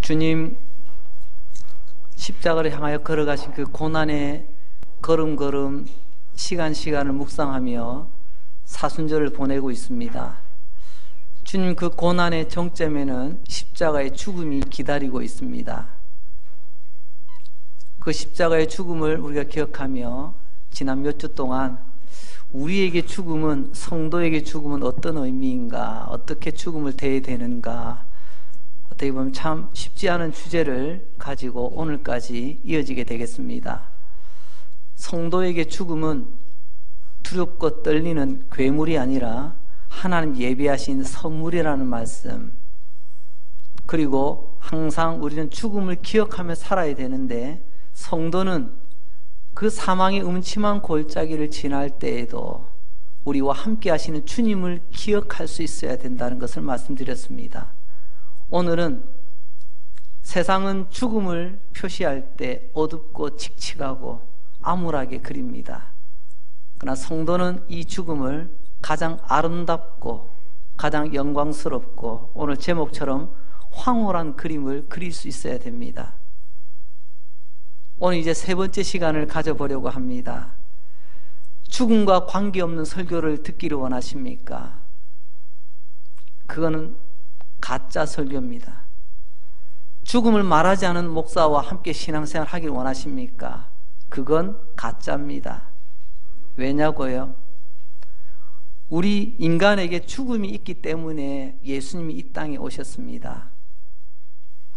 주님 십자가를 향하여 걸어가신 그 고난의 걸음걸음 시간을 묵상하며 사순절을 보내고 있습니다. 주님 그 고난의 정점에는 십자가의 죽음이 기다리고 있습니다. 그 십자가의 죽음을 우리가 기억하며 지난 몇 주 동안 우리에게 죽음은, 성도에게 죽음은 어떤 의미인가, 어떻게 죽음을 대해야 되는가, 어떻게 보면 참 쉽지 않은 주제를 가지고 오늘까지 이어지게 되겠습니다. 성도에게 죽음은 두렵고 떨리는 괴물이 아니라 하나님 예비하신 선물이라는 말씀, 그리고 항상 우리는 죽음을 기억하며 살아야 되는데 성도는 그 사망의 음침한 골짜기를 지날 때에도 우리와 함께 하시는 주님을 기억할 수 있어야 된다는 것을 말씀드렸습니다. 오늘은 세상은 죽음을 표시할 때 어둡고 칙칙하고 암울하게 그립니다. 그러나 성도는 이 죽음을 가장 아름답고 가장 영광스럽고 오늘 제목처럼 황홀한 그림을 그릴 수 있어야 됩니다. 오늘 이제 세 번째 시간을 가져보려고 합니다. 죽음과 관계없는 설교를 듣기를 원하십니까? 그거는 가짜 설교입니다. 죽음을 말하지 않은 목사와 함께 신앙생활 하길 원하십니까? 그건 가짜입니다. 왜냐고요? 우리 인간에게 죽음이 있기 때문에 예수님이 이 땅에 오셨습니다.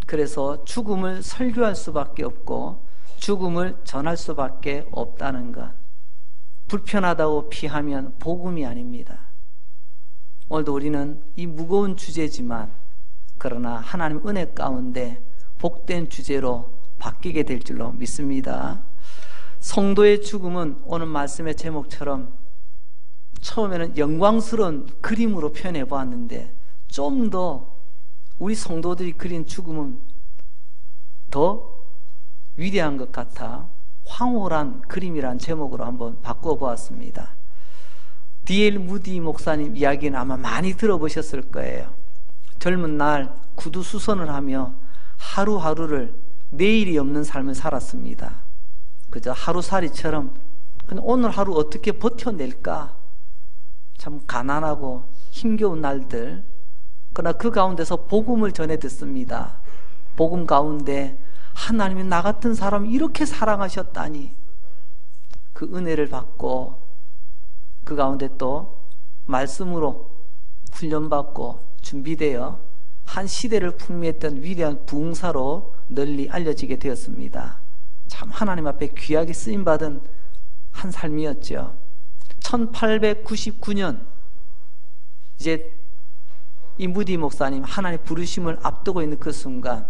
그래서 죽음을 설교할 수밖에 없고 죽음을 전할 수밖에 없다는 것, 불편하다고 피하면 복음이 아닙니다. 오늘도 우리는 이 무거운 주제지만 그러나 하나님 은혜 가운데 복된 주제로 바뀌게 될 줄로 믿습니다. 성도의 죽음은 오늘 말씀의 제목처럼 처음에는 영광스러운 그림으로 표현해 보았는데 좀 더 우리 성도들이 그린 죽음은 더 위대한 것 같아 황홀한 그림이란 제목으로 한번 바꿔 보았습니다. D.L. 무디 목사님 이야기는 아마 많이 들어보셨을 거예요. 젊은 날 구두수선을 하며 하루하루를 내일이 없는 삶을 살았습니다. 그저 하루살이처럼 오늘 하루 어떻게 버텨낼까, 참 가난하고 힘겨운 날들. 그러나 그 가운데서 복음을 전해 듣습니다. 복음 가운데 하나님이 나 같은 사람을 이렇게 사랑하셨다니, 그 은혜를 받고 그 가운데 또 말씀으로 훈련받고 준비되어 한 시대를 풍미했던 위대한 부흥사로 널리 알려지게 되었습니다. 참 하나님 앞에 귀하게 쓰임받은 한 삶이었죠. 1899년 이제 이 무디 목사님 하나님 부르심을 앞두고 있는 그 순간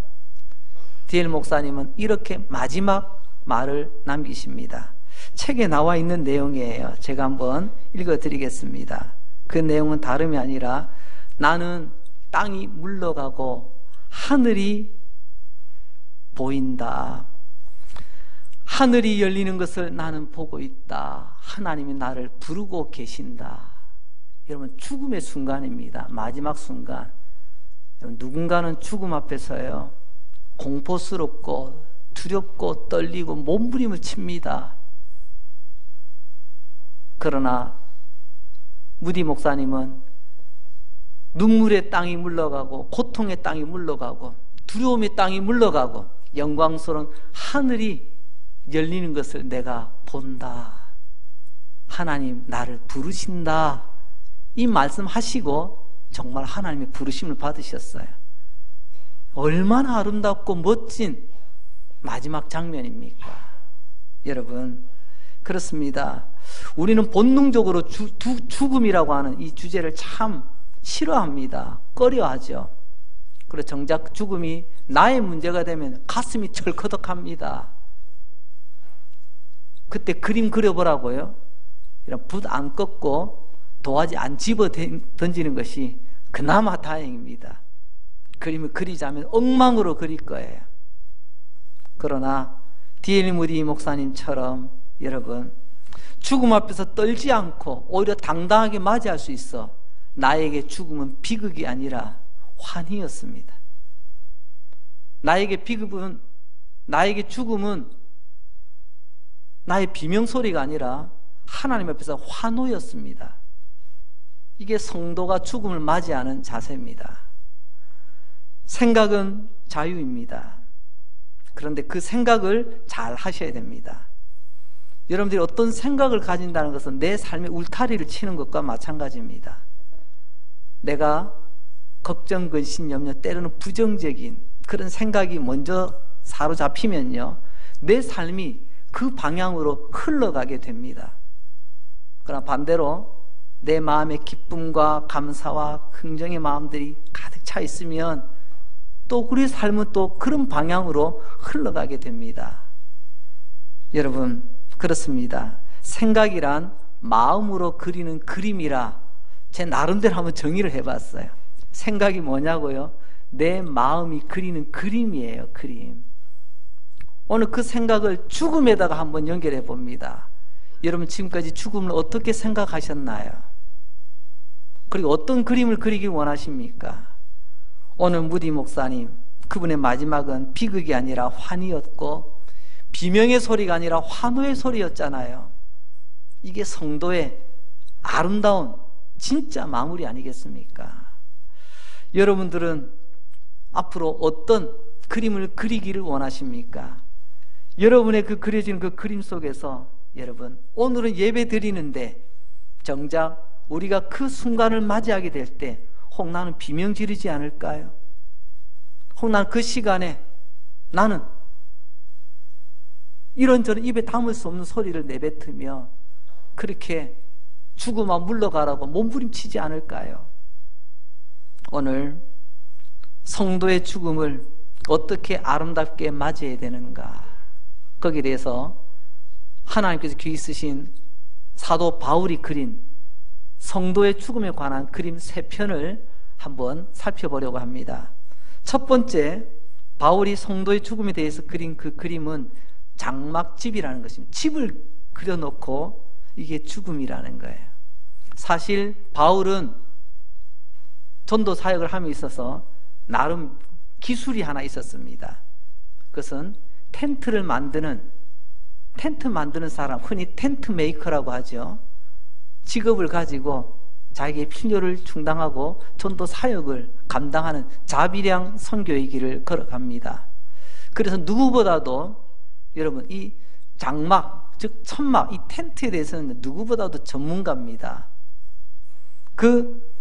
D.L. 목사님은 이렇게 마지막 말을 남기십니다. 책에 나와 있는 내용이에요. 제가 한번 읽어드리겠습니다. 그 내용은 다름이 아니라 나는 땅이 물러가고 하늘이 보인다. 하늘이 열리는 것을 나는 보고 있다. 하나님이 나를 부르고 계신다. 여러분, 죽음의 순간입니다. 마지막 순간. 누군가는 죽음 앞에서요 공포스럽고 두렵고 떨리고 몸부림을 칩니다. 그러나 무디 목사님은 눈물의 땅이 물러가고 고통의 땅이 물러가고 두려움의 땅이 물러가고 영광스러운 하늘이 열리는 것을 내가 본다. 하나님 나를 부르신다. 이 말씀하시고 정말 하나님의 부르심을 받으셨어요. 얼마나 아름답고 멋진 마지막 장면입니까? 여러분, 그렇습니다. 우리는 본능적으로 죽음이라고 하는 이 주제를 참 싫어합니다. 꺼려하죠. 그리고 정작 죽음이 나의 문제가 되면 가슴이 철커덕합니다. 그때 그림 그려보라고요? 이런 붓 안 꺾고 도화지 안 집어 던지는 것이 그나마 다행입니다. 그림을 그리자면 엉망으로 그릴 거예요. 그러나 D.L. 무디 목사님처럼 여러분, 죽음 앞에서 떨지 않고 오히려 당당하게 맞이할 수 있어 나에게 죽음은 비극이 아니라 환희였습니다. 나에게 비극은, 나에게 죽음은 나의 비명소리가 아니라 하나님 앞에서 환호였습니다. 이게 성도가 죽음을 맞이하는 자세입니다. 생각은 자유입니다. 그런데 그 생각을 잘 하셔야 됩니다. 여러분들이 어떤 생각을 가진다는 것은 내 삶의 울타리를 치는 것과 마찬가지입니다. 내가 걱정, 근심, 염려, 때로는 부정적인 그런 생각이 먼저 사로잡히면요, 내 삶이 그 방향으로 흘러가게 됩니다. 그러나 반대로 내 마음에 기쁨과 감사와 긍정의 마음들이 가득 차 있으면 또 우리 삶은 또 그런 방향으로 흘러가게 됩니다. 여러분, 그렇습니다. 생각이란 마음으로 그리는 그림이라 제 나름대로 한번 정의를 해봤어요. 생각이 뭐냐고요? 내 마음이 그리는 그림이에요. 그림. 오늘 그 생각을 죽음에다가 한번 연결해 봅니다. 여러분, 지금까지 죽음을 어떻게 생각하셨나요? 그리고 어떤 그림을 그리길 원하십니까? 오늘 무디 목사님, 그분의 마지막은 비극이 아니라 환희였고 비명의 소리가 아니라 환호의 소리였잖아요. 이게 성도의 아름다운 진짜 마무리 아니겠습니까? 여러분들은 앞으로 어떤 그림을 그리기를 원하십니까? 여러분의 그 그려지는 그 그림 속에서 여러분, 오늘은 예배 드리는데 정작 우리가 그 순간을 맞이하게 될 때 혹 나는 비명 지르지 않을까요? 혹 나는 그 시간에 나는 이런저런 입에 담을 수 없는 소리를 내뱉으며 그렇게 죽음아 물러가라고 몸부림치지 않을까요? 오늘 성도의 죽음을 어떻게 아름답게 맞이해야 되는가, 거기에 대해서 하나님께서 귀히 쓰신 사도 바울이 그린 성도의 죽음에 관한 그림 3편을 한번 살펴보려고 합니다. 첫 번째, 바울이 성도의 죽음에 대해서 그린 그 그림은 장막집이라는 것입니다. 집을 그려놓고 이게 죽음이라는 거예요. 사실 바울은 전도 사역을 함에 있어서 나름 기술이 하나 있었습니다. 그것은 텐트 만드는 사람, 흔히 텐트 메이커라고 하죠. 직업을 가지고 자기의 필요를 충당하고 전도 사역을 감당하는 자비량 선교의 길을 걸어갑니다. 그래서 누구보다도 여러분, 이 장막, 즉 천막, 이 텐트에 대해서는 누구보다도 전문가입니다. 그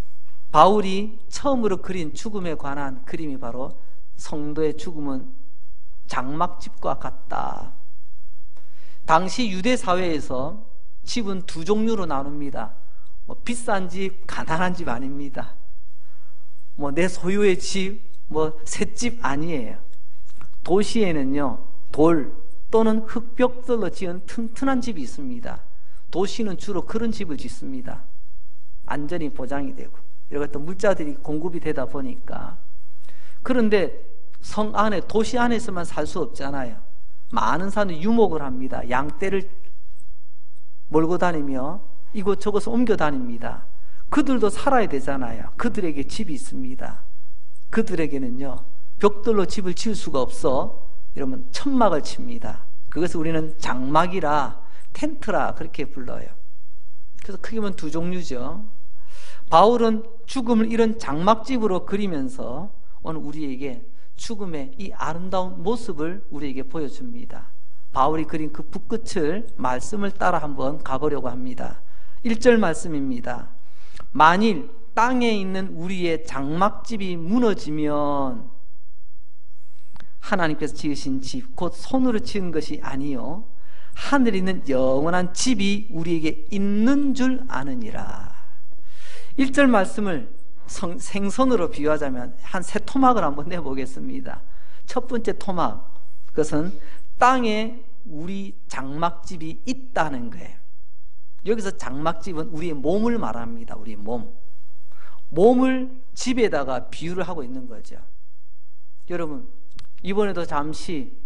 바울이 처음으로 그린 죽음에 관한 그림이 바로 성도의 죽음은 장막집과 같다. 당시 유대 사회에서 집은 2종류로 나눕니다. 비싼 집, 가난한 집 아닙니다. 내 소유의 집, 셋집 아니에요. 도시에는요, 돌 또는 흙벽돌로 지은 튼튼한 집이 있습니다. 도시는 주로 그런 집을 짓습니다. 안전이 보장이 되고 이렇게 또 물자들이 공급이 되다 보니까. 그런데 성 안에, 도시 안에서만 살 수 없잖아요. 많은 사람들이 유목을 합니다. 양떼를 몰고 다니며 이곳저곳 옮겨 다닙니다. 그들도 살아야 되잖아요. 그들에게 집이 있습니다. 그들에게는요, 벽돌로 집을 지을 수가 없어 이러면 천막을 칩니다. 그것을 우리는 장막이라, 텐트라 그렇게 불러요. 그래서 크게 보면 2종류죠. 바울은 죽음을 이런 장막집으로 그리면서 오늘 우리에게 죽음의 이 아름다운 모습을 우리에게 보여줍니다. 바울이 그린 그 붓끝을 말씀을 따라 한번 가보려고 합니다. 1절 말씀입니다. 만일 땅에 있는 우리의 장막집이 무너지면 하나님께서 지으신 집, 곧 손으로 지은 것이 아니요 하늘에 있는 영원한 집이 우리에게 있는 줄 아느니라. 1절 말씀을 생선으로 비유하자면 한 3토막을 한번 내보겠습니다. 첫 번째 토막, 그것은 땅에 우리 장막집이 있다는 거예요. 여기서 장막집은 우리의 몸을 말합니다. 우리의 몸을 집에다가 비유를 하고 있는 거죠. 여러분, 이번에도 잠시,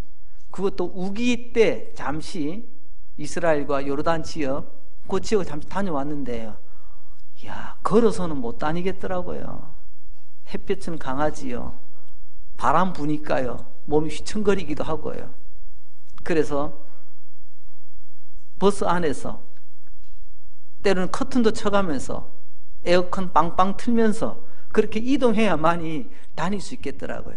그것도 우기 때 잠시 이스라엘과 요르단 지역, 그 지역을 잠시 다녀왔는데요, 이야, 걸어서는 못 다니겠더라고요. 햇볕은 강하지요. 바람 부니까요, 몸이 휘청거리기도 하고요. 그래서 버스 안에서 때로는 커튼도 쳐가면서 에어컨 빵빵 틀면서 그렇게 이동해야만이 다닐 수 있겠더라고요.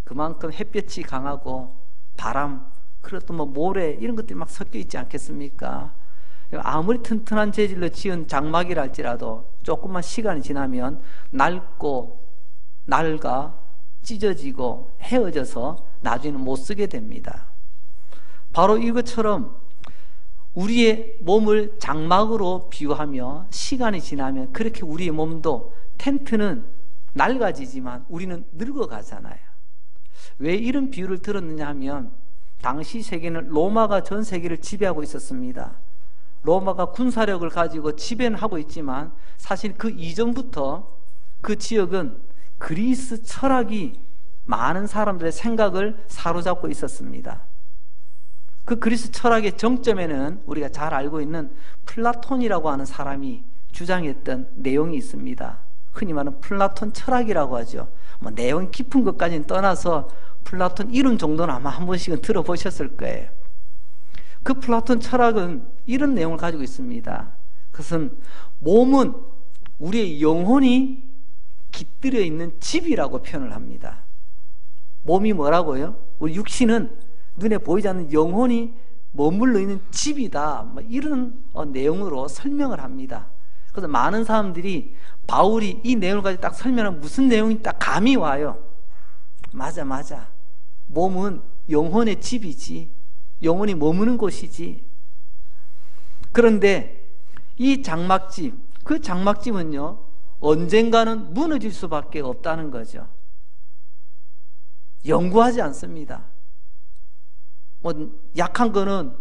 그만큼 햇볕이 강하고 바람, 그리고 또 뭐 모래 이런 것들이 막 섞여 있지 않겠습니까? 아무리 튼튼한 재질로 지은 장막이랄지라도 조금만 시간이 지나면 낡고 낡아 찢어지고 헤어져서 나중에는 못 쓰게 됩니다. 바로 이것처럼 우리의 몸을 장막으로 비유하며 시간이 지나면 그렇게 우리의 몸도, 텐트는 낡아지지만 우리는 늙어가잖아요. 왜 이런 비유를 들었느냐 하면 당시 세계는 로마가 전 세계를 지배하고 있었습니다. 로마가 군사력을 가지고 지배는 하고 있지만 사실 그 이전부터 그 지역은 그리스 철학이 많은 사람들의 생각을 사로잡고 있었습니다. 그 그리스 철학의 정점에는 우리가 잘 알고 있는 플라톤이라고 하는 사람이 주장했던 내용이 있습니다. 흔히 말하는 플라톤 철학이라고 하죠. 뭐 내용 깊은 것까지는 떠나서 플라톤 이름 정도는 아마 한 번씩은 들어보셨을 거예요. 그 플라톤 철학은 이런 내용을 가지고 있습니다. 그것은 몸은 우리의 영혼이 깃들여 있는 집이라고 표현을 합니다. 몸이 뭐라고요? 우리 육신은 눈에 보이지 않는 영혼이 머물러 있는 집이다, 뭐 이런 내용으로 설명을 합니다. 그래서 많은 사람들이 바울이 이 내용을 가지고 딱 설명하면 무슨 내용이 딱 감이 와요. 맞아. 몸은 영혼의 집이지, 영혼이 머무는 곳이지. 그런데 이 장막집, 그 장막집은요 언젠가는 무너질 수밖에 없다는 거죠. 영구하지 않습니다. 뭐 약한 거는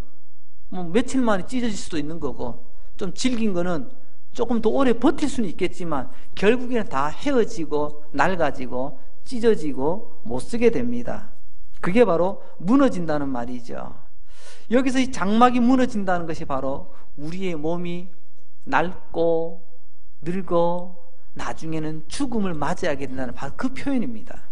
뭐 며칠 만에 찢어질 수도 있는 거고, 좀 질긴 거는 조금 더 오래 버틸 수는 있겠지만 결국에는 다 헤어지고 낡아지고 찢어지고 못 쓰게 됩니다. 그게 바로 무너진다는 말이죠. 여기서 이 장막이 무너진다는 것이 바로 우리의 몸이 낡고 늙어 나중에는 죽음을 맞이하게 된다는 바로 그 표현입니다.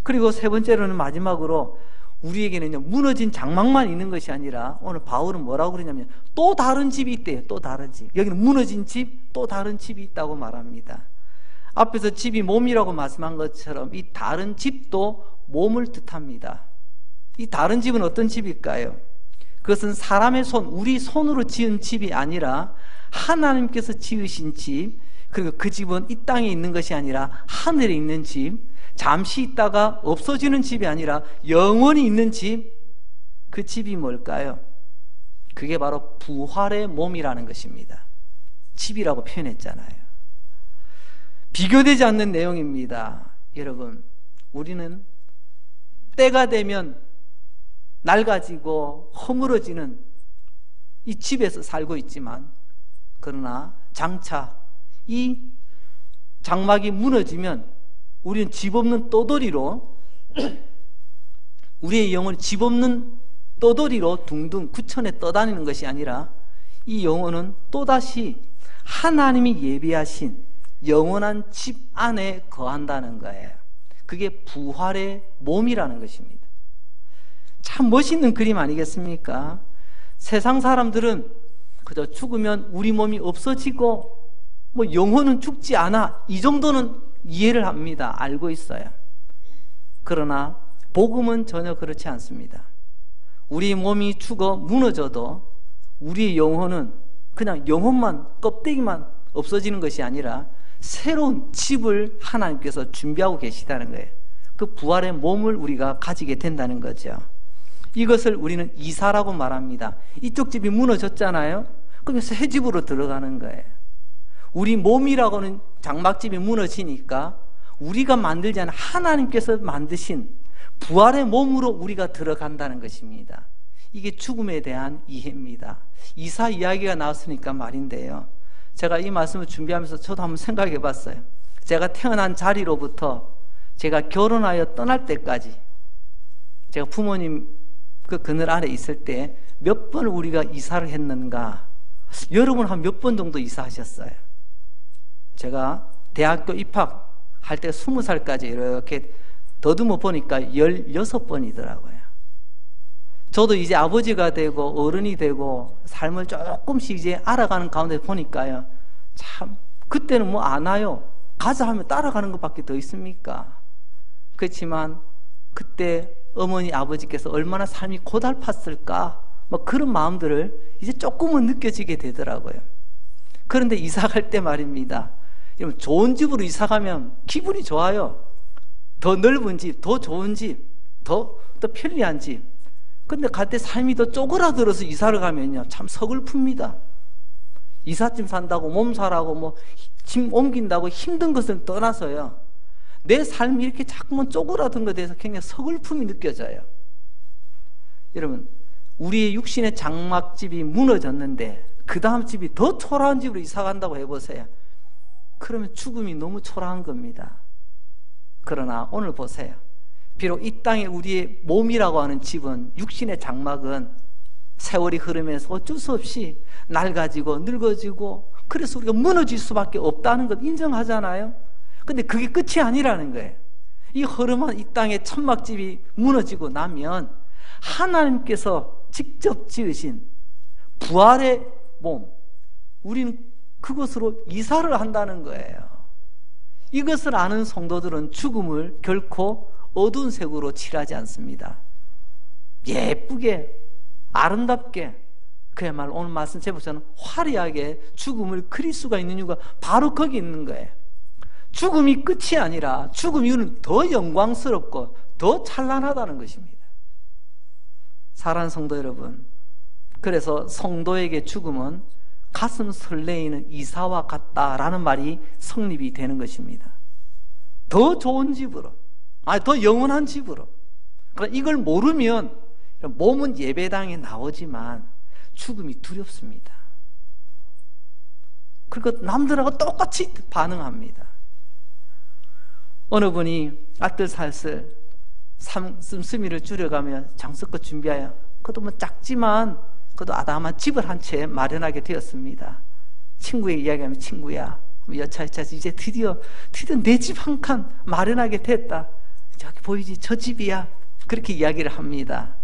그리고 세 번째로는 마지막으로 우리에게는요 무너진 장막만 있는 것이 아니라 오늘 바울은 뭐라고 그러냐면 또 다른 집이 있대요. 또 다른 집. 여기는 무너진 집, 또 다른 집이 있다고 말합니다. 앞에서 집이 몸이라고 말씀한 것처럼 이 다른 집도 몸을 뜻합니다. 이 다른 집은 어떤 집일까요? 그것은 사람의 손, 우리 손으로 지은 집이 아니라 하나님께서 지으신 집, 그리고 그 집은 이 땅에 있는 것이 아니라 하늘에 있는 집, 잠시 있다가 없어지는 집이 아니라 영원히 있는 집, 그 집이 뭘까요? 그게 바로 부활의 몸이라는 것입니다. 집이라고 표현했잖아요. 비교되지 않는 내용입니다. 여러분, 우리는 때가 되면 낡아지고 허물어지는 이 집에서 살고 있지만, 그러나 장차 이 장막이 무너지면 우리는 집 없는 떠돌이로 우리의 영혼이 집 없는 떠돌이로 둥둥 구천에 떠다니는 것이 아니라 이 영혼은 또다시 하나님이 예비하신 영원한 집 안에 거한다는 거예요. 그게 부활의 몸이라는 것입니다. 참 멋있는 그림 아니겠습니까? 세상 사람들은 그저 죽으면 우리 몸이 없어지고 뭐 영혼은 죽지 않아, 이 정도는 이해를 합니다. 알고 있어요. 그러나 복음은 전혀 그렇지 않습니다. 우리 몸이 죽어 무너져도 우리의 영혼은 그냥 영혼만, 껍데기만 없어지는 것이 아니라 새로운 집을 하나님께서 준비하고 계시다는 거예요. 그 부활의 몸을 우리가 가지게 된다는 거죠. 이것을 우리는 이사라고 말합니다. 이쪽 집이 무너졌잖아요. 그럼 새 집으로 들어가는 거예요. 우리 몸이라고는 장막집이 무너지니까 우리가 만들지 않은 하나님께서 만드신 부활의 몸으로 우리가 들어간다는 것입니다. 이게 죽음에 대한 이해입니다. 이사 이야기가 나왔으니까 말인데요, 제가 이 말씀을 준비하면서 저도 한번 생각해 봤어요. 제가 태어난 자리로부터 제가 결혼하여 떠날 때까지, 제가 부모님 그 그늘 아래 있을 때 몇 번을 우리가 이사를 했는가? 여러분 한 몇 번 정도 이사하셨어요? 제가 대학교 입학할 때 20살까지 이렇게 더듬어 보니까 16번이더라고요. 저도 이제 아버지가 되고 어른이 되고 삶을 조금씩 이제 알아가는 가운데 보니까요, 참 그때는 뭐 안 와요. 가자 하면 따라가는 것밖에 더 있습니까? 그렇지만 그때 어머니 아버지께서 얼마나 삶이 고달팠을까, 뭐 그런 마음들을 이제 조금은 느껴지게 되더라고요. 그런데 이사 갈 때 말입니다, 여러분, 좋은 집으로 이사 가면 기분이 좋아요. 더 넓은 집, 더 좋은 집, 더 편리한 집. 근데 갈 때 삶이 더 쪼그라들어서 이사를 가면요, 참 서글픕니다. 이삿짐 산다고, 몸 사라고, 뭐 짐 옮긴다고 힘든 것을 떠나서요, 내 삶이 이렇게 자꾸만 쪼그라든 것에 대해서 굉장히 서글픔이 느껴져요. 여러분, 우리의 육신의 장막집이 무너졌는데 그 다음 집이 더 초라한 집으로 이사 간다고 해보세요. 그러면 죽음이 너무 초라한 겁니다. 그러나 오늘 보세요. 비록 이 땅에 우리의 몸이라고 하는 집은, 육신의 장막은 세월이 흐르면서 어쩔 수 없이 낡아지고 늙어지고, 그래서 우리가 무너질 수밖에 없다는 것 인정하잖아요. 근데 그게 끝이 아니라는 거예요. 이 허름한 이 땅의 천막집이 무너지고 나면 하나님께서 직접 지으신 부활의 몸, 우리는 그것으로 이사를 한다는 거예요. 이것을 아는 성도들은 죽음을 결코 어두운 색으로 칠하지 않습니다. 예쁘게, 아름답게, 그야말로 오늘 말씀 제목처럼 화려하게 죽음을 그릴 수가 있는 이유가 바로 거기 있는 거예요. 죽음이 끝이 아니라 죽음 이유는 더 영광스럽고 더 찬란하다는 것입니다. 사랑하는 성도 여러분, 그래서 성도에게 죽음은 가슴 설레이는 이사와 같다라는 말이 성립이 되는 것입니다. 더 좋은 집으로, 더 영원한 집으로. 그러나 이걸 모르면 몸은 예배당에 나오지만 죽음이 두렵습니다. 그리고 남들하고 똑같이 반응합니다. 어느 분이 아뜰살슬 씀씀이를 줄여가며 장석껏 준비하여, 그것도 뭐 작지만 그것도 아담한 집을 한 채 마련하게 되었습니다. 친구에게 이야기하면, 친구야, 여차여차 이제 드디어 내 집 한 칸 마련하게 됐다. 저기 보이지, 저 집이야. 그렇게 이야기를 합니다.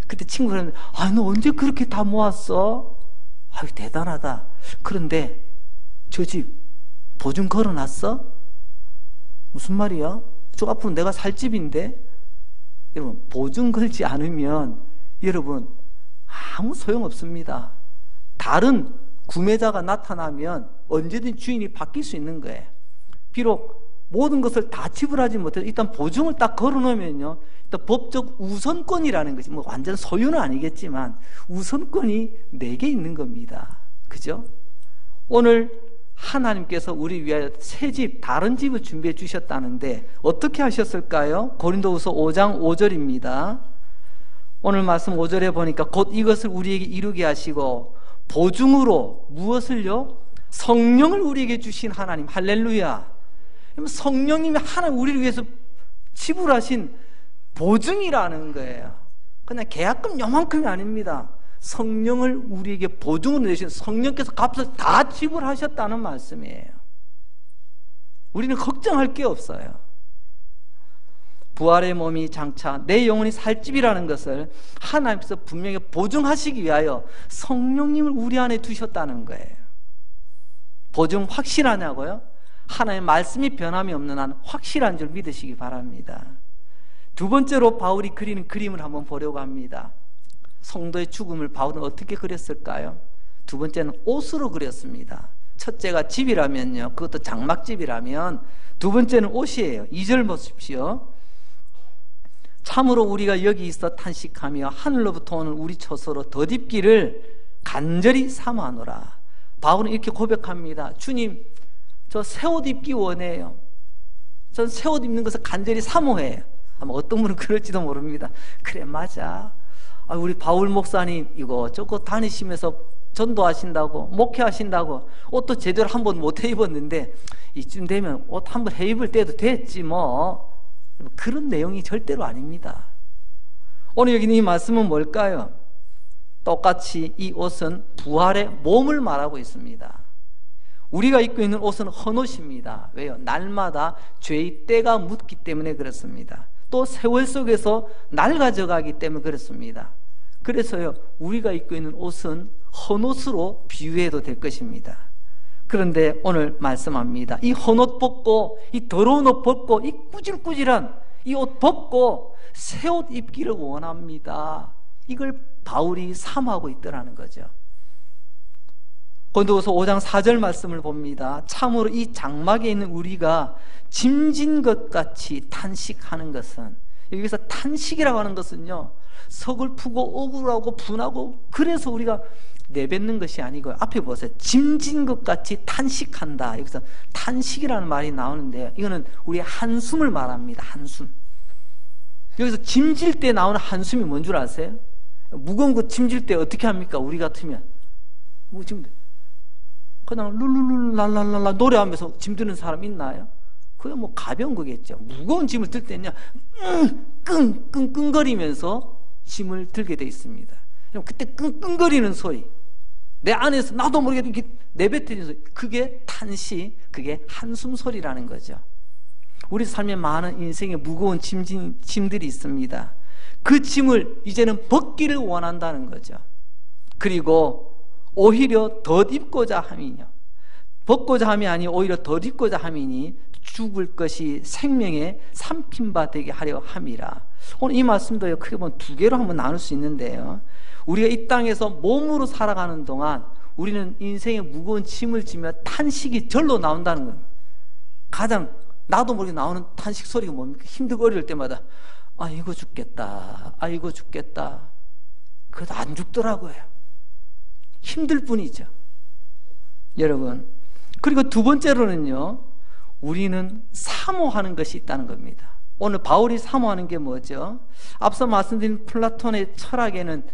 그때 친구는, 너 언제 그렇게 다 모았어? 대단하다. 그런데 저 집 보증 걸어놨어? 무슨 말이야? 저 앞으로 내가 살 집인데? 여러분, 보증 걸지 않으면 여러분 아무 소용없습니다. 다른 구매자가 나타나면 언제든 주인이 바뀔 수 있는 거예요. 비록 모든 것을 다 지불하지 못해도 일단 보증을 딱 걸어놓으면요, 일단 법적 우선권이라는 것이, 뭐 완전 소유는 아니겠지만 우선권이 내게 있는 겁니다. 그죠? 오늘 하나님께서 우리 위하여 새 집, 다른 집을 준비해 주셨다는데 어떻게 하셨을까요? 고린도후서 5장 5절입니다. 오늘 말씀 5절에 보니까 곧 이것을 우리에게 이루게 하시고 보증으로 무엇을요? 성령을 우리에게 주신 하나님. 할렐루야. 성령님이 하나님 우리를 위해서 지불하신 보증이라는 거예요. 그냥 계약금 요만큼이 아닙니다. 성령을 우리에게 보증으로 내신 성령께서 값을 다 지불하셨다는 말씀이에요. 우리는 걱정할 게 없어요. 부활의 몸이 장차 내 영혼이 살 집이라는 것을 하나님께서 분명히 보증하시기 위하여 성령님을 우리 안에 두셨다는 거예요. 보증 확실하냐고요? 하나님의 말씀이 변함이 없는 한 확실한 줄 믿으시기 바랍니다. 두 번째로 바울이 그리는 그림을 한번 보려고 합니다. 성도의 죽음을 바울은 어떻게 그렸을까요? 두 번째는 옷으로 그렸습니다. 첫째가 집이라면요, 그것도 장막집이라면 두 번째는 옷이에요. 2절 보십시오. 참으로 우리가 여기 있어 탄식하며 하늘로부터 오는 우리 처소로 덧입기를 간절히 사모하노라. 바울은 이렇게 고백합니다. 주님, 저 새 옷 입기 원해요. 전 새 옷 입는 것을 간절히 사모해요. 아마 어떤 분은 그럴지도 모릅니다. 그래, 맞아. 우리 바울 목사님 이거 다니시면서 전도하신다고, 목회하신다고 옷도 제대로 한 번 못 해 입었는데 이쯤 되면 옷 한 번 해 입을 때도 됐지 뭐. 그런 내용이 절대로 아닙니다. 오늘 여기 있는 이 말씀은 뭘까요? 똑같이 이 옷은 부활의 몸을 말하고 있습니다. 우리가 입고 있는 옷은 헌옷입니다. 왜요? 날마다 죄의 때가 묻기 때문에 그렇습니다. 또 세월 속에서 낡아져 가기 때문에 그렇습니다. 그래서요, 우리가 입고 있는 옷은 헌옷으로 비유해도 될 것입니다. 그런데 오늘 말씀합니다. 이 헌옷 벗고, 이 더러운 옷 벗고, 이 꾸질꾸질한 이 옷 벗고 새 옷 입기를 원합니다. 이걸 바울이 사모하고 있더라는 거죠. 고린도후서 5장 4절 말씀을 봅니다. 참으로 이 장막에 있는 우리가 짐진 것 같이 탄식하는 것은, 여기서 탄식이라고 하는 것은요, 서글프고 억울하고 분하고 그래서 우리가 내뱉는 것이 아니고요, 앞에 보세요. 짐진 것 같이 탄식한다. 여기서 탄식이라는 말이 나오는데요, 이거는 우리의 한숨을 말합니다. 한숨. 여기서 짐질 때 나오는 한숨이 뭔 줄 아세요? 무거운 거 짐질 때 어떻게 합니까? 우리 같으면 뭐 지금 그냥 룰룰룰랄랄랄라 노래하면서 짐드는 사람 있나요? 그게 뭐 가벼운 거겠죠. 무거운 짐을 들 때는요, 끙끙끙거리면서 짐을 들게 돼 있습니다. 그때 끙끙거리는 소리, 내 안에서 나도 모르게 이렇게 내뱉는 소리, 그게 탄식, 그게 한숨 소리라는 거죠. 우리 삶에 많은 인생의 무거운 짐들이 있습니다. 그 짐을 이제는 벗기를 원한다는 거죠. 그리고 오히려 덧입고자 함이요, 벗고자 함이 아니 오히려 덧입고자 함이니 죽을 것이 생명에 삼킨 바 되게 하려 함이라. 오늘 이 말씀도요, 크게 보면 두 개로 한번 나눌 수 있는데요, 우리가 이 땅에서 몸으로 살아가는 동안 우리는 인생의 무거운 짐을 지며 탄식이 절로 나온다는 겁니다. 가장 나도 모르게 나오는 탄식 소리가 뭡니까? 힘들고 어려울 때마다 아이고 죽겠다, 아이고 죽겠다. 그래도 안 죽더라고요. 힘들 뿐이죠, 여러분. 그리고 두 번째로는요, 우리는 사모하는 것이 있다는 겁니다. 오늘 바울이 사모하는 게 뭐죠? 앞서 말씀드린 플라톤의 철학에는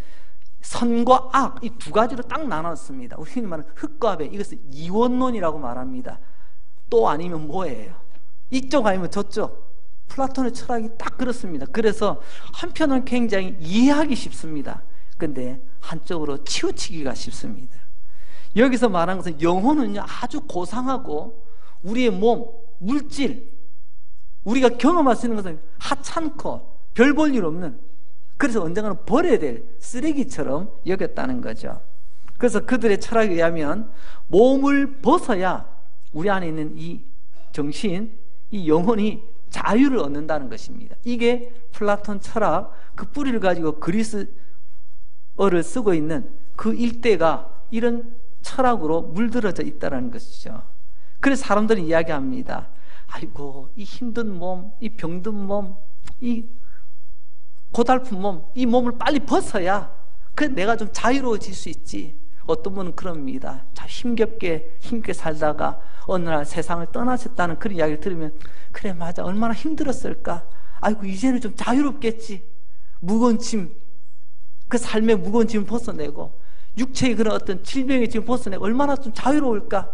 선과 악, 이 두 가지로 딱 나눴습니다. 우리 흔히 말하는 흙과 배, 이것을 이원론이라고 말합니다. 또 아니면 뭐예요? 이쪽 아니면 저쪽. 플라톤의 철학이 딱 그렇습니다. 그래서 한편은 굉장히 이해하기 쉽습니다. 근데 한쪽으로 치우치기가 쉽습니다. 여기서 말하는 것은 영혼은요, 아주 고상하고 우리의 몸, 물질, 우리가 경험할 수 있는 것은 하찮고 별 볼 일 없는, 그래서 언젠가는 버려야 될 쓰레기처럼 여겼다는 거죠. 그래서 그들의 철학에 의하면 몸을 벗어야 우리 안에 있는 이 정신, 이 영혼이 자유를 얻는다는 것입니다. 이게 플라톤 철학, 그 뿌리를 가지고 그리스어를 쓰고 있는 그 일대가 이런 철학으로 물들어져 있다는 것이죠. 그래서 사람들은 이야기합니다. 아이고, 이 힘든 몸, 이 병든 몸, 이 고달픈 몸, 이 몸을 빨리 벗어야 그래 내가 좀 자유로워질 수 있지. 어떤 분은 그럽니다. 참 힘겹게 살다가 어느 날 세상을 떠나셨다는 그런 이야기를 들으면, 그래 맞아, 얼마나 힘들었을까. 아이고, 이제는 좀 자유롭겠지. 무거운 짐, 그 삶의 무거운 짐을 벗어내고 육체의 그런 어떤 질병의 짐을 벗어내고 얼마나 좀 자유로울까.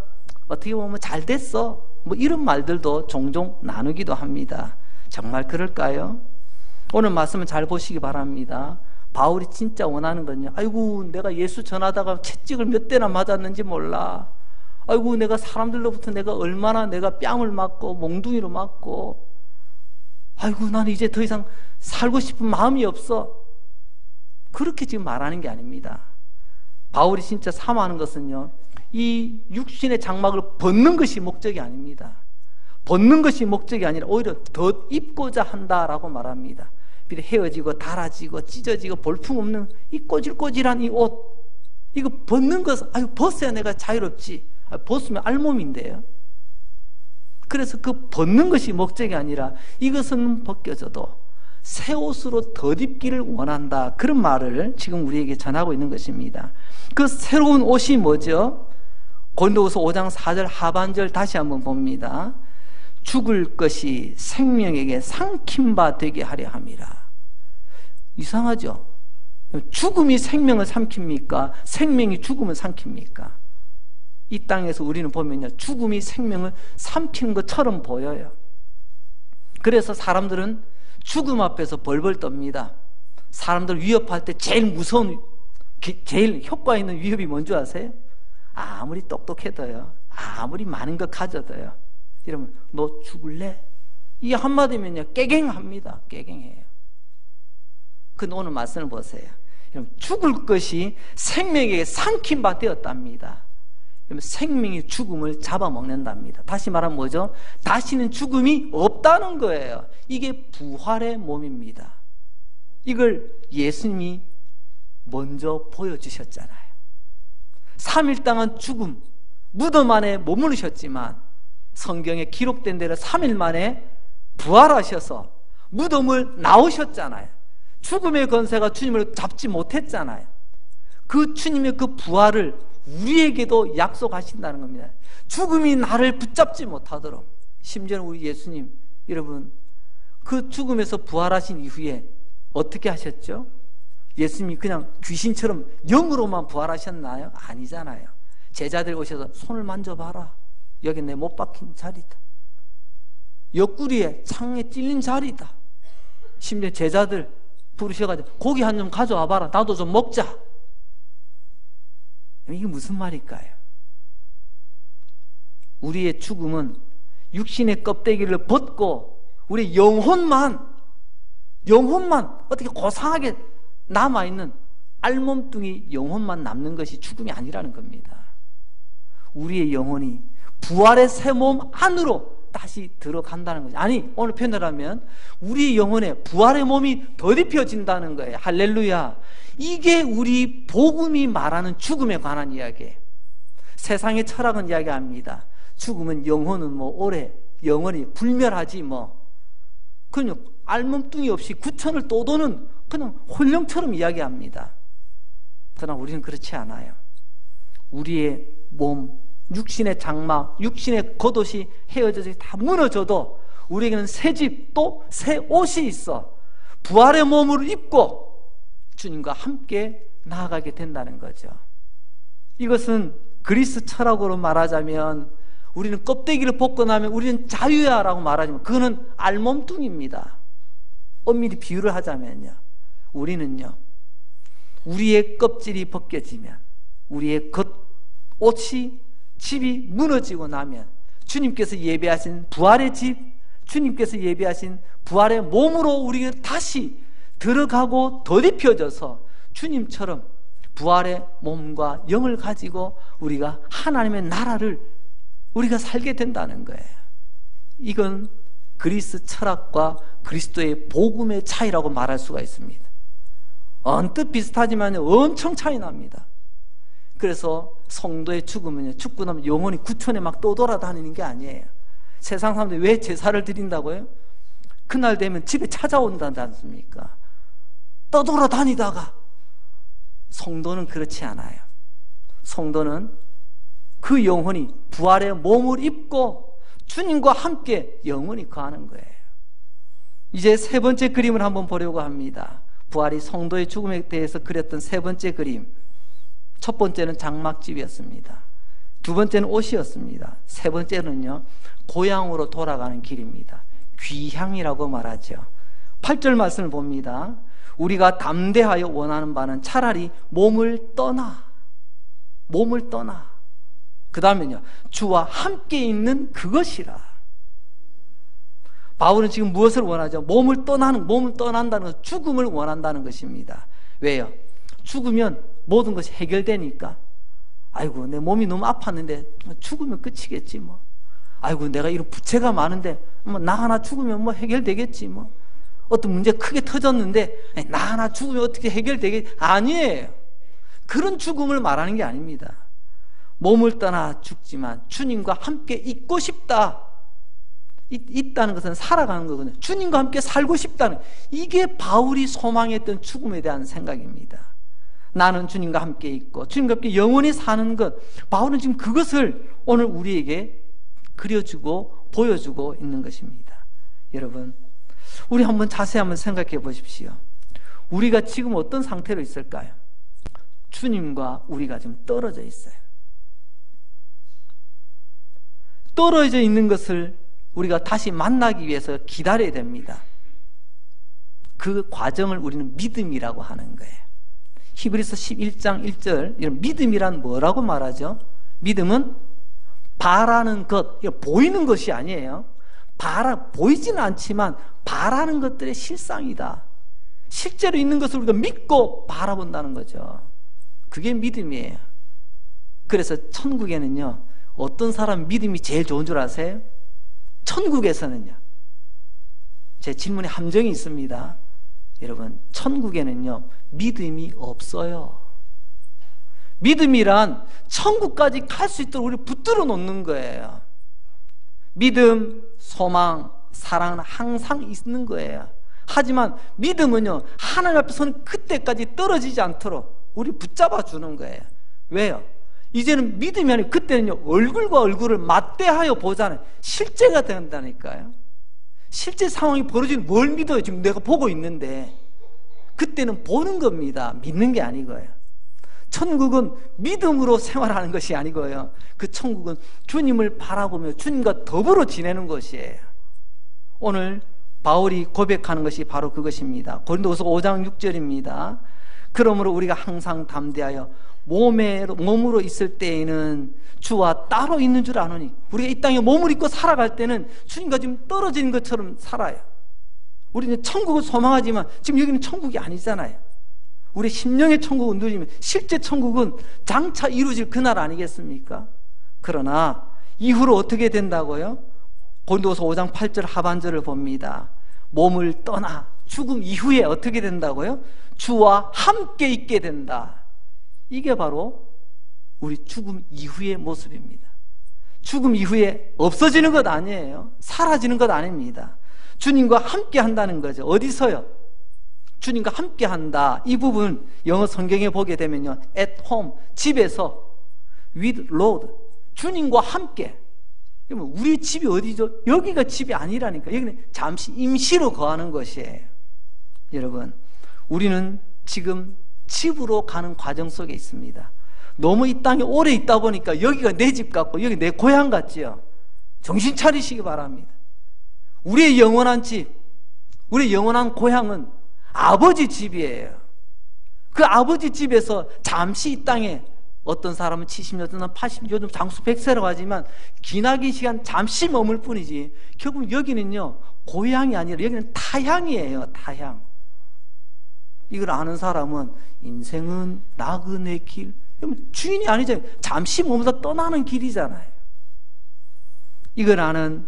어떻게 보면 잘 됐어, 뭐 이런 말들도 종종 나누기도 합니다. 정말 그럴까요? 오늘 말씀은 잘 보시기 바랍니다. 바울이 진짜 원하는 건요, 아이고 내가 예수 전하다가 채찍을 몇 대나 맞았는지 몰라. 아이고 내가 사람들로부터 내가 얼마나 내가 뺨을 맞고 몽둥이로 맞고, 아이고 나는 이제 더 이상 살고 싶은 마음이 없어. 그렇게 지금 말하는 게 아닙니다. 바울이 진짜 사모하는 것은요, 이 육신의 장막을 벗는 것이 목적이 아닙니다. 벗는 것이 목적이 아니라 오히려 더 입고자 한다라고 말합니다. 헤어지고 닳아지고 찢어지고 볼품없는 이 꼬질꼬질한 이 옷, 이거 벗는 것, 아유 벗어야 내가 자유롭지. 벗으면 알몸인데요. 그래서 그 벗는 것이 목적이 아니라 이것은 벗겨져도 새 옷으로 덧입기를 원한다, 그런 말을 지금 우리에게 전하고 있는 것입니다. 그 새로운 옷이 뭐죠? 고린도후서 5장 4절 하반절 다시 한번 봅니다. 죽을 것이 생명에게 삼킨 바 되게 하려 함이라. 이상하죠? 죽음이 생명을 삼킵니까? 생명이 죽음을 삼킵니까? 이 땅에서 우리는 보면요, 죽음이 생명을 삼키는 것처럼 보여요. 그래서 사람들은 죽음 앞에서 벌벌 떱니다. 사람들 위협할 때 제일 무서운, 제일 효과 있는 위협이 뭔지 아세요? 아무리 똑똑해도요, 아무리 많은 것 가져도요, 이러면 너 죽을래? 이 한마디면요 깨갱합니다. 깨갱해요. 근데 오늘 말씀을 보세요. 죽을 것이 생명에게 삼킨 바 되었답니다. 생명이 죽음을 잡아먹는답니다. 다시 말하면 뭐죠? 다시는 죽음이 없다는 거예요. 이게 부활의 몸입니다. 이걸 예수님이 먼저 보여주셨잖아요. 3일 동안 죽음, 무덤 안에 머무르셨지만 성경에 기록된 대로 3일 만에 부활하셔서 무덤을 나오셨잖아요. 죽음의 권세가 주님을 잡지 못했잖아요. 그 주님의 그 부활을 우리에게도 약속하신다는 겁니다. 죽음이 나를 붙잡지 못하도록. 심지어는 우리 예수님, 여러분, 그 죽음에서 부활하신 이후에 어떻게 하셨죠? 예수님이 그냥 귀신처럼 영으로만 부활하셨나요? 아니잖아요. 제자들이 오셔서 손을 만져봐라. 여기 내 못 박힌 자리다. 옆구리에 창에 찔린 자리다. 심지어 제자들 부르셔가지고 고기 한 점 가져와 봐라. 나도 좀 먹자. 이게 무슨 말일까요? 우리의 죽음은 육신의 껍데기를 벗고 우리 영혼만 어떻게 고상하게 남아있는 알몸뚱이 영혼만 남는 것이 죽음이 아니라는 겁니다. 우리의 영혼이 부활의 새 몸 안으로 다시 들어간다는 거죠. 아니, 오늘 표현을 하면 우리 영혼에 부활의 몸이 덧입혀진다는 거예요. 할렐루야. 이게 우리 복음이 말하는 죽음에 관한 이야기예요. 세상의 철학은 이야기합니다. 죽으면 영혼은 뭐 오래 영원히 불멸하지 뭐. 그냥 알몸뚱이 없이 구천을 떠도는 그냥 혼령처럼 이야기합니다. 그러나 우리는 그렇지 않아요. 우리의 몸, 육신의 장막, 육신의 겉옷이 헤어져서 다 무너져도 우리에게는 새 집 또 새 옷이 있어 부활의 몸을 입고 주님과 함께 나아가게 된다는 거죠. 이것은 그리스 철학으로 말하자면 우리는 껍데기를 벗고 나면 우리는 자유야 라고 말하지만 그거는 알몸뚱입니다. 엄밀히 비유를 하자면요, 우리는요, 우리의 껍질이 벗겨지면 우리의 겉옷이 집이 무너지고 나면 주님께서 예배하신 부활의 집, 주님께서 예배하신 부활의 몸으로 우리가 다시 들어가고 덧입혀져서 주님처럼 부활의 몸과 영을 가지고 우리가 하나님의 나라를 우리가 살게 된다는 거예요. 이건 그리스 철학과 그리스도의 복음의 차이라고 말할 수가 있습니다. 언뜻 비슷하지만 엄청 차이 납니다. 그래서 성도의 죽으면 죽고 나면 영혼이 구천에 막 떠돌아다니는 게 아니에요. 세상 사람들이 왜 제사를 드린다고요? 그날 되면 집에 찾아온다지 않습니까? 떠돌아다니다가. 성도는 그렇지 않아요. 성도는 그 영혼이 부활의 몸을 입고 주님과 함께 영원히 거하는 거예요. 이제 세 번째 그림을 한번 보려고 합니다. 부활이 성도의 죽음에 대해서 그렸던 세 번째 그림. 첫 번째는 장막집이었습니다. 두 번째는 옷이었습니다. 세 번째는요, 고향으로 돌아가는 길입니다. 귀향이라고 말하죠. 8절 말씀을 봅니다. 우리가 담대하여 원하는 바는 차라리 몸을 떠나 그 다음에는요, 주와 함께 있는 그것이라. 바울은 지금 무엇을 원하죠? 몸을 떠난다는 것은 죽음을 원한다는 것입니다. 왜요? 죽으면 모든 것이 해결되니까. 아이고, 내 몸이 너무 아팠는데 죽으면 끝이겠지 뭐. 아이고, 내가 이런 부채가 많은데 뭐 나 하나 죽으면 뭐 해결되겠지 뭐. 어떤 문제 크게 터졌는데 나 하나 죽으면 어떻게 해결되겠지. 아니에요. 그런 죽음을 말하는 게 아닙니다. 몸을 떠나 죽지만 주님과 함께 있고 싶다. 있다는 것은 살아가는 거거든요. 주님과 함께 살고 싶다는, 이게 바울이 소망했던 죽음에 대한 생각입니다. 나는 주님과 함께 있고 주님과 함께 영원히 사는 것, 바울은 지금 그것을 오늘 우리에게 그려주고 보여주고 있는 것입니다. 여러분, 우리 한번 자세히 한번 생각해 보십시오. 우리가 지금 어떤 상태로 있을까요? 주님과 우리가 지금 떨어져 있어요. 떨어져 있는 것을 우리가 다시 만나기 위해서 기다려야 됩니다. 그 과정을 우리는 믿음이라고 하는 거예요. 히브리서 11장 1절, 이런 믿음이란 뭐라고 말하죠? 믿음은 바라는 것, 보이는 것이 아니에요. 보이지는 않지만 바라는 것들의 실상이다. 실제로 있는 것을 우리가 믿고 바라본다는 거죠. 그게 믿음이에요. 그래서 천국에는요, 어떤 사람 믿음이 제일 좋은 줄 아세요? 천국에서는요, 제 질문에 함정이 있습니다. 여러분, 천국에는요, 믿음이 없어요. 믿음이란 천국까지 갈 수 있도록 우리를 붙들어 놓는 거예요. 믿음, 소망, 사랑은 항상 있는 거예요. 하지만 믿음은요, 하나님 앞에서는 그때까지 떨어지지 않도록 우리 붙잡아 주는 거예요. 왜요? 이제는 믿음이 아니고 그때는요, 얼굴과 얼굴을 맞대하여 보잖아요. 실제가 된다니까요. 실제 상황이 벌어지는 뭘 믿어요? 지금 내가 보고 있는데. 그때는 보는 겁니다. 믿는 게 아니고요. 천국은 믿음으로 생활하는 것이 아니고요. 그 천국은 주님을 바라보며 주님과 더불어 지내는 것이에요. 오늘 바울이 고백하는 것이 바로 그것입니다. 고린도후서 5장 6절입니다. 그러므로 우리가 항상 담대하여 몸으로 있을 때에는 주와 따로 있는 줄 아노니, 우리가 이 땅에 몸을 입고 살아갈 때는 주님과 지금 떨어지는 것처럼 살아요. 우리는 천국을 소망하지만 지금 여기는 천국이 아니잖아요. 우리 심령의 천국은 누리면 실제 천국은 장차 이루어질 그날 아니겠습니까? 그러나 이후로 어떻게 된다고요? 고린도서 5장 8절 하반절을 봅니다. 몸을 떠나 죽음 이후에 어떻게 된다고요? 주와 함께 있게 된다. 이게 바로 우리 죽음 이후의 모습입니다. 죽음 이후에 없어지는 것 아니에요. 사라지는 것 아닙니다. 주님과 함께 한다는 거죠. 어디서요? 주님과 함께 한다. 이 부분 영어 성경에 보게 되면요, at home, 집에서, with Lord, 주님과 함께. 우리 집이 어디죠? 여기가 집이 아니라니까. 여기는 잠시 임시로 거하는 것이에요. 여러분, 우리는 지금 집으로 가는 과정 속에 있습니다. 너무 이 땅에 오래 있다 보니까 여기가 내 집 같고 여기 내 고향 같지요. 정신 차리시기 바랍니다. 우리의 영원한 집, 우리의 영원한 고향은 아버지 집이에요. 그 아버지 집에서 잠시 이 땅에, 어떤 사람은 70년, 어떤 80년, 요즘 장수 100세라고 하지만 기나긴 시간 잠시 머물 뿐이지, 결국 여기는요, 고향이 아니라 여기는 타향이에요. 타향. 이걸 아는 사람은 인생은 나그네 길, 주인이 아니잖아요. 잠시 머물다 떠나는 길이잖아요. 이걸 아는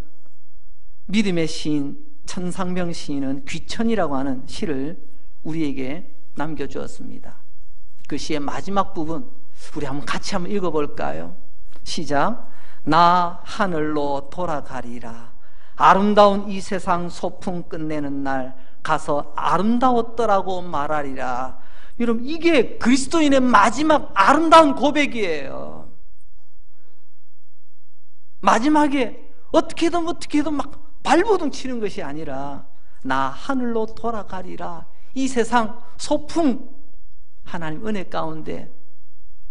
믿음의 시인 천상병 시인은 귀천이라고 하는 시를 우리에게 남겨주었습니다. 그 시의 마지막 부분 우리 같이 한번 읽어볼까요? 시작. 나 하늘로 돌아가리라. 아름다운 이 세상 소풍 끝내는 날 가서 아름다웠더라고 말하리라. 여러분, 이게 그리스도인의 마지막 아름다운 고백이에요. 마지막에 어떻게든 막 발버둥 치는 것이 아니라 나 하늘로 돌아가리라. 이 세상 소풍, 하나님 은혜 가운데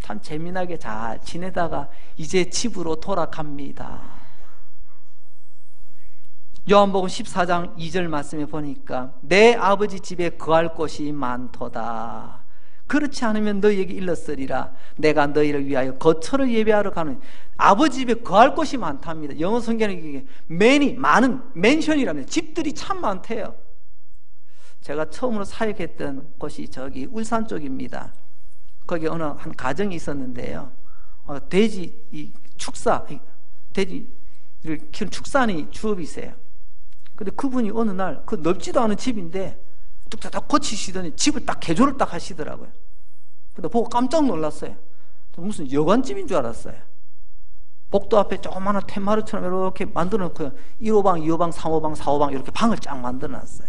참 재미나게 잘 지내다가 이제 집으로 돌아갑니다. 요한복음 14장 2절 말씀에 보니까 내 아버지 집에 거할 곳이 많도다. 그렇지 않으면 너희에게 일렀으리라. 내가 너희를 위하여 거처를 예배하러 가는, 아버지 집에 거할 곳이 많답니다. 영어 성경에 이게 많은 맨션이라면 집들이 참 많대요. 제가 처음으로 사역했던 곳이 저기 울산 쪽입니다. 거기 어느 한 가정이 있었는데요, 돼지 돼지를 키우는 축산이 주업이세요. 근데 그분이 어느 날 그 넓지도 않은 집인데 뚝딱딱 고치시더니 집을 딱 개조를 딱 하시더라고요. 근데 보고 깜짝 놀랐어요. 무슨 여관집인 줄 알았어요. 복도 앞에 조그마한 텐마루처럼 이렇게 만들어 놓고요, 1호방, 2호방, 3호방, 4호방 이렇게 방을 쫙 만들어 놨어요.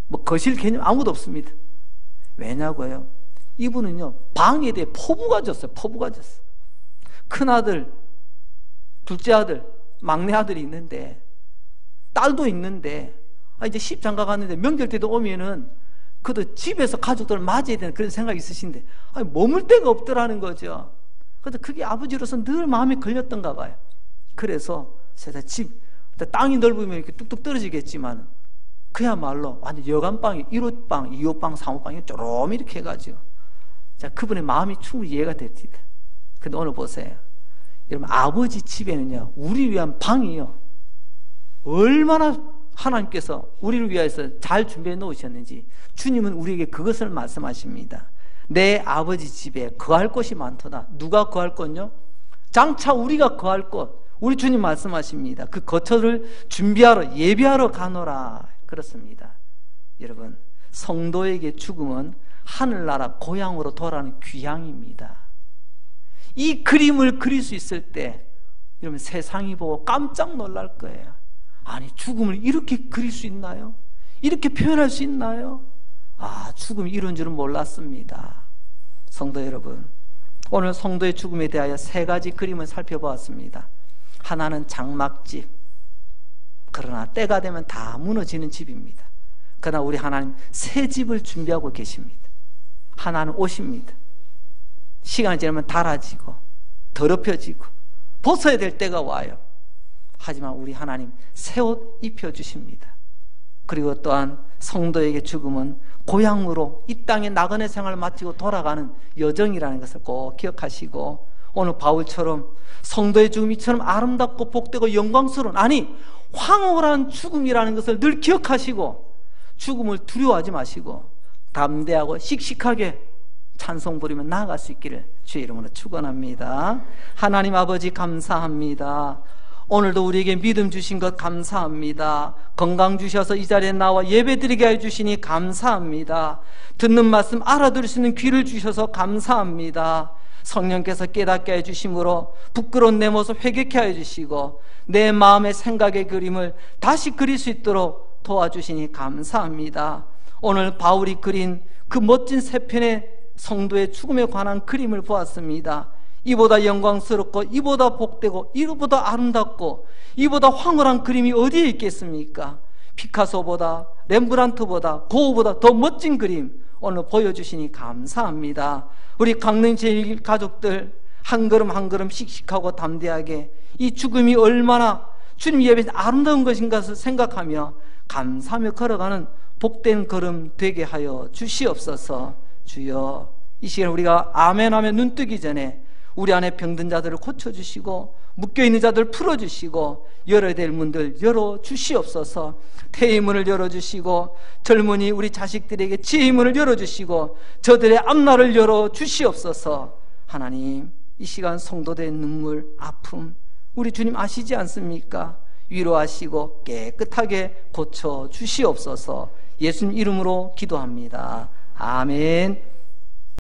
뭐 거실 개념 아무도 없습니다. 왜냐고요? 이분은요, 방에 대해 포부가 졌어요. 포부가 졌어. 큰아들, 둘째 아들, 막내 아들이 있는데, 딸도 있는데, 이제 시집장가 갔는데 명절 때도 오면은 그래도 집에서 가족들을 맞이해야 되는 그런 생각이 있으신데, 머물 데가 없더라는 거죠. 그래서 그게 아버지로서 늘 마음에 걸렸던가 봐요. 그래서 집, 땅이 넓으면 이렇게 뚝뚝 떨어지겠지만 그야말로 완전 여관방이 1호방, 2호방, 3호방이 쪼롬 이렇게 해가지고, 자, 그분의 마음이 충분히 이해가 됩니다. 근데 오늘 보세요. 여러분, 아버지 집에는요, 우리 위한 방이요, 얼마나 하나님께서 우리를 위해서 잘 준비해 놓으셨는지 주님은 우리에게 그것을 말씀하십니다. 내 아버지 집에 거할 곳이 많도다. 누가 거할 곳요? 장차 우리가 거할 곳, 우리 주님 말씀하십니다. 그 거처를 준비하러 예비하러 가노라. 그렇습니다. 여러분, 성도에게 죽음은 하늘나라 고향으로 돌아가는 귀향입니다. 이 그림을 그릴 수 있을 때 여러분 세상이 보고 깜짝 놀랄 거예요. 아니, 죽음을 이렇게 그릴 수 있나요? 이렇게 표현할 수 있나요? 아, 죽음이 이런 줄은 몰랐습니다. 성도 여러분, 오늘 성도의 죽음에 대하여 세 가지 그림을 살펴보았습니다. 하나는 장막집, 그러나 때가 되면 다 무너지는 집입니다. 그러나 우리 하나님 새 집을 준비하고 계십니다. 하나는 옷입니다. 시간이 지나면 닳아지고 더럽혀지고 벗어야 될 때가 와요. 하지만 우리 하나님 새 옷 입혀주십니다. 그리고 또한 성도에게 죽음은 고향으로 이 땅의 나그네 생활을 마치고 돌아가는 여정이라는 것을 꼭 기억하시고, 오늘 바울처럼 성도의 죽음이 이처럼 아름답고 복되고 영광스러운, 아니 황홀한 죽음이라는 것을 늘 기억하시고 죽음을 두려워하지 마시고 담대하고 씩씩하게 찬송 부리며 나아갈 수 있기를 주의 이름으로 축원합니다. 하나님 아버지 감사합니다. 오늘도 우리에게 믿음 주신 것 감사합니다. 건강 주셔서 이 자리에 나와 예배드리게 해주시니 감사합니다. 듣는 말씀 알아들을 수 있는 귀를 주셔서 감사합니다. 성령께서 깨닫게 해주심으로 부끄러운 내 모습 회개케 해주시고 내 마음의 생각의 그림을 다시 그릴 수 있도록 도와주시니 감사합니다. 오늘 바울이 그린 그 멋진 세 편의 성도의 죽음에 관한 그림을 보았습니다. 이보다 영광스럽고 이보다 복되고 이보다 아름답고 이보다 황홀한 그림이 어디에 있겠습니까? 피카소보다 렘브란트보다 고흐보다 더 멋진 그림 오늘 보여주시니 감사합니다. 우리 강릉제일 가족들 한 걸음 한 걸음 씩씩하고 담대하게 이 죽음이 얼마나 주님 예배에 아름다운 것인가 생각하며 감사하며 걸어가는 복된 걸음 되게 하여 주시옵소서. 주여, 이 시간 우리가 아멘 하면 눈 뜨기 전에 우리 안에 병든 자들을 고쳐주시고 묶여있는 자들을 풀어주시고 열어야 될 문들 열어주시옵소서. 태의 문을 열어주시고 젊은이 우리 자식들에게 지혜의 문을 열어주시고 저들의 앞날을 열어주시옵소서. 하나님, 이 시간 성도들의 눈물, 아픔 우리 주님 아시지 않습니까? 위로하시고 깨끗하게 고쳐주시옵소서. 예수님 이름으로 기도합니다. 아멘.